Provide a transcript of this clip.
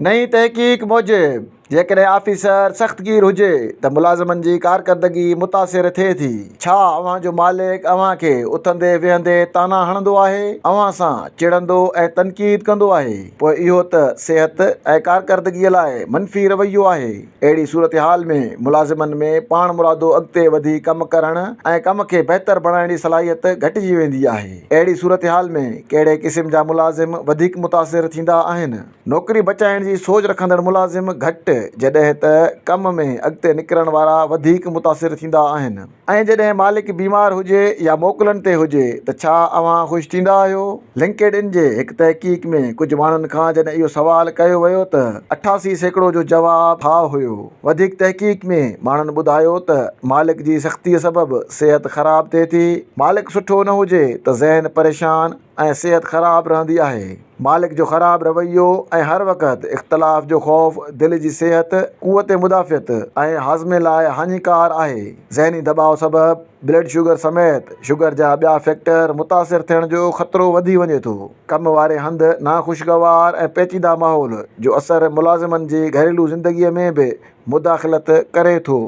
नई तहक़ीक़ मूजिबि जेकॾहिं आफ़ीसर सख़्तगीर हुजे त मुलाज़िमनि जी कारकर्दगी मुतासिर थिए थी। छा अव्हां जो मालिक अव्हां खे उथंदे वेहंदे ताना हणंदो आहे, अव्हां सां चिड़ंदो ऐं तनक़ीद कंदो आहे, पोइ इहो त सिहत ऐं कारकर्दगीअ लाइ मनफ़ी रवैयो आहे। अहिड़ी सूरत हाल में मुलाज़िमनि में पाण मुरादो अॻिते वधी कमु करणु ऐं कम खे बहितर बणाइण जी सलाहियत घटिजी वेंदी आहे। अहिड़ी सूरत हाल में कहिड़े क़िस्म जा मुलाज़िम वधीक मुतासिर थींदा आहिनि? नौकरी बचाइण जी सोच रखंदड़ मुलाज़िम घटि, जॾहिं त कम में अॻिते निकिरण वारा वधीक मुतासिर थींदा आहिनि। ऐं जॾहिं मालिक बीमार हुजे या मोकलनि ते हुजे त छा अव्हां ख़ुशि थींदा आहियो? लिंक्डइन जे हिकु तहक़ीक़ में कुझु माण्हुनि खां जॾहिं इहो सवाल कयो वियो त 88% जो जवाबु हा हुयो। वधीक तहक़ीक़ में माण्हुनि ॿुधायो त मालिक जी सख़्तीअ सबबि सिहत ख़राब थिए थी। मालिक सुठो न हुजे त ज़हन परेशान ऐं सिहत ख़राब रहंदी आहे। मालिक जो ख़राब रवैयो ऐं हर वक़्तु इख़्तिलाफ़ जो ख़ौफ़ दिलि जी सिहत, क़ुव्वत मुदाफ़ियत ऐं हाज़मे लाइ हानिकार आहे। ज़हनी दॿाउ सबबि ब्लड शुगर समेत शुगर जा ॿिया फैक्टर मुतासिर थियण जो ख़तरो वधी वञे थो। कम वारे हंधि नाख़ुशगवार ऐं पेचीदा माहौल जो असरु मुलाज़िमनि जी घरेलू ज़िंदगीअ में बि मुदाख़लत करे थो।